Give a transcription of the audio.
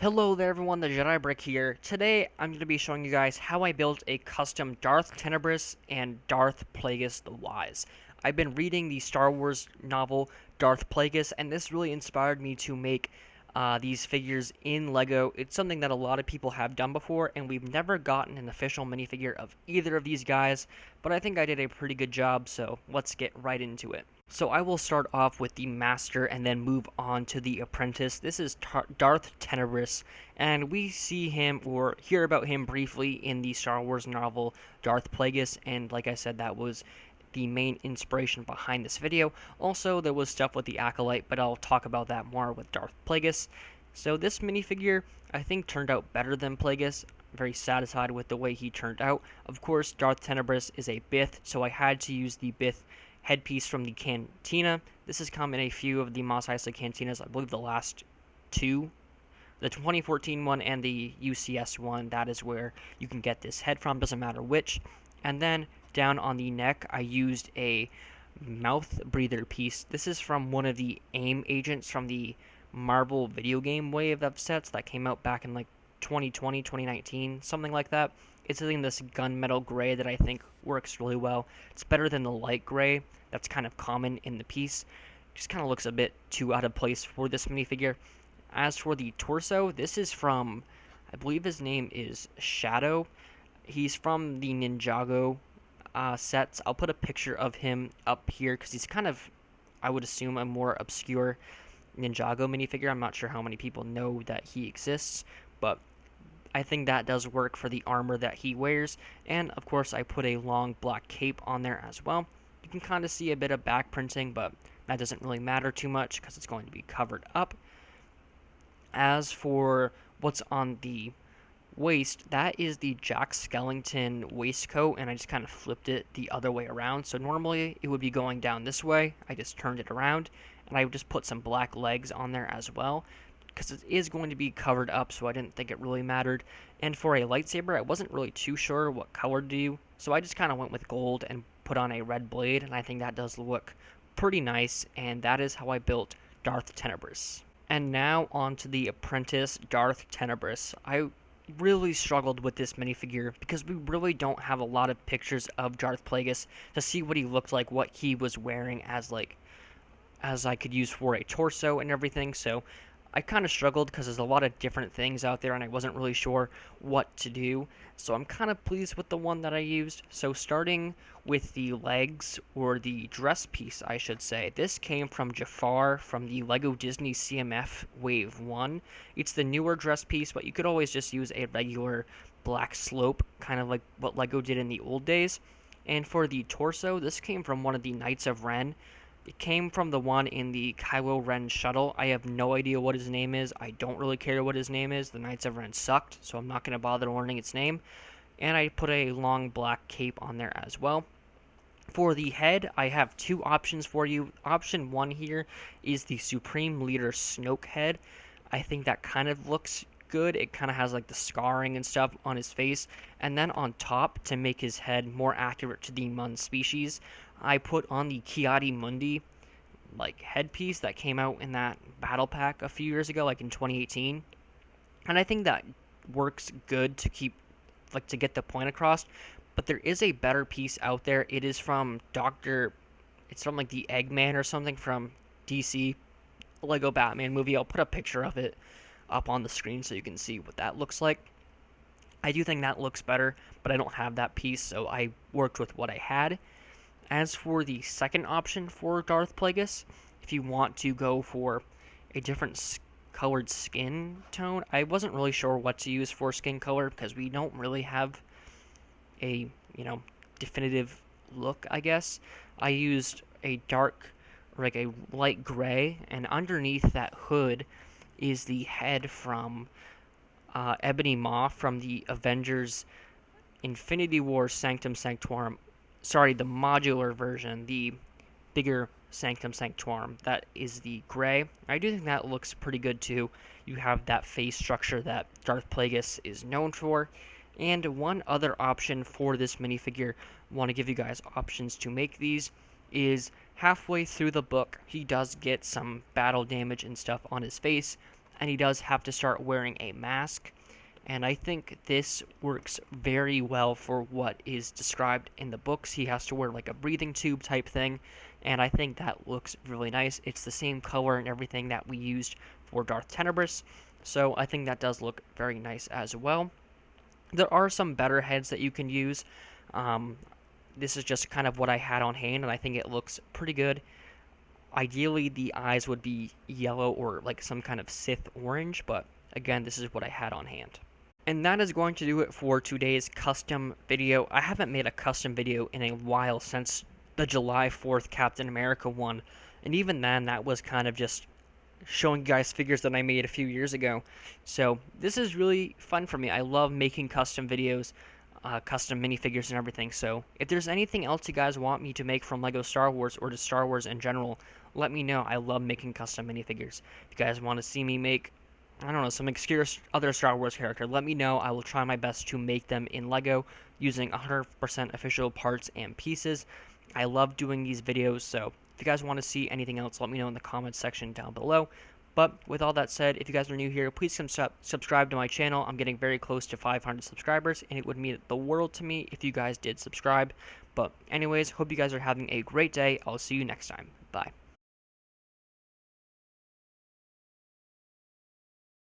Hello there everyone, the Jedi Brick here. Today I'm going to be showing you guys how I built a custom Darth Tenebrous and Darth Plagueis the Wise. I've been reading the Star Wars novel Darth Plagueis, and this really inspired me to make these figures in LEGO. It's something that a lot of people have done before, and we've never gotten an official minifigure of either of these guys, but I think I did a pretty good job, so let's get right into it. So I will start off with the Master and then move on to the Apprentice. This is Darth Tenebrous, and we see him or hear about him briefly in the Star Wars novel Darth Plagueis, and like I said, that was the main inspiration behind this video. Also, there was stuff with the Acolyte, but I'll talk about that more with Darth Plagueis. So this minifigure, I think, turned out better than Plagueis. I'm very satisfied with the way he turned out. Of course, Darth Tenebrous is a Bith, so I had to use the Bith headpiece from the Cantina. This has come in a few of the Mos Eisley Cantinas, I believe the last two. The 2014 one and the UCS one, that is where you can get this head from, doesn't matter which. And then down on the neck, I used a mouth breather piece. This is from one of the AIM agents from the Marvel video game wave of sets that came out back in like 2020, 2019, something like that. It's in this gunmetal gray that I think works really well. It's better than the light gray that's kind of common in the piece. Just kind of looks a bit too out of place for this minifigure. As for the torso, this is from, I believe his name is Shadow. He's from the Ninjago sets. I'll put a picture of him up here because he's kind of, I would assume, a more obscure Ninjago minifigure. I'm not sure how many people know that he exists, but I think that does work for the armor that he wears. And of course, I put a long black cape on there as well. You can kind of see a bit of back printing, but that doesn't really matter too much because it's going to be covered up. As for what's on the waist, that is the Jack Skellington waistcoat, and I just kind of flipped it the other way around. So normally it would be going down this way. I just turned it around, and I just put some black legs on there as well, because it is going to be covered up, so I didn't think it really mattered. And for a lightsaber, I wasn't really too sure what color to do, so I just kind of went with gold and put on a red blade, and I think that does look pretty nice, and that is how I built Darth Tenebrous. And now on to the Apprentice Darth Tenebrous. I really struggled with this minifigure because we really don't have a lot of pictures of Darth Plagueis to see what he looked like, what he was wearing as I could use for a torso and everything. So I kind of struggled because there's a lot of different things out there and I wasn't really sure what to do. So I'm kind of pleased with the one that I used. So starting with the legs, or the dress piece I should say, this came from Jafar from the LEGO Disney CMF Wave 1. It's the newer dress piece, but you could always just use a regular black slope, kind of like what LEGO did in the old days. And for the torso, this came from one of the Knights of Ren. It came from the one in the Kylo Ren shuttle. I have no idea what his name is. I don't really care what his name is. The Knights of Ren sucked, so I'm not going to bother learning its name. And I put a long black cape on there as well. For the head, I have two options for you. Option one here is the Supreme Leader Snoke head. I think that kind of looks good. It kind of has like the scarring and stuff on his face. And then on top, to make his head more accurate to the Mun species, I put on the Ki-Adi-Mundi like headpiece that came out in that battle pack a few years ago, like in 2018. And I think that works good to keep to get the point across. But there is a better piece out there. It is from it's from like the Eggman or something from DC Lego Batman movie. I'll put a picture of it up on the screen so you can see what that looks like. I do think that looks better, but I don't have that piece, so I worked with what I had. As for the second option for Darth Plagueis, if you want to go for a different colored skin tone, I wasn't really sure what to use for skin color because we don't really have a, definitive look, I guess. I used a dark, or like a light gray, and underneath that hood is the head from Ebony Maw from the Avengers Infinity War Sanctum Sanctorum. Sorry, the modular version, the bigger Sanctum Sanctorum. That is the gray. I do think that looks pretty good too. You have that face structure that Darth Plagueis is known for. And one other option for this minifigure, want to give you guys options to make these, is halfway through the book, he does get some battle damage and stuff on his face. and he does have to start wearing a mask. And I think this works very well for what is described in the books. He has to wear like a breathing tube type thing, and I think that looks really nice. It's the same color and everything that we used for Darth Tenebrous, so I think that does look very nice as well. There are some better heads that you can use. Um, this is just kind of what I had on hand, and I think it looks pretty good. Ideally, the eyes would be yellow or like some kind of Sith orange, but again, this is what I had on hand. And that is going to do it for today's custom video. I haven't made a custom video in a while since the July 4th Captain America one, and even then that was kind of just showing you guys figures that I made a few years ago. So this is really fun for me. I love making custom videos, custom minifigures and everything. So if there's anything else you guys want me to make from LEGO Star Wars or just Star Wars in general, let me know. I love making custom minifigures. If you guys want to see me make, I don't know, some obscure other Star Wars character, let me know. I will try my best to make them in LEGO using 100% official parts and pieces. I love doing these videos, so if you guys want to see anything else, let me know in the comments section down below. But with all that said, if you guys are new here, please subscribe to my channel. I'm getting very close to 500 subscribers, and it would mean the world to me if you guys did subscribe. But anyways, hope you guys are having a great day. I'll see you next time. Bye.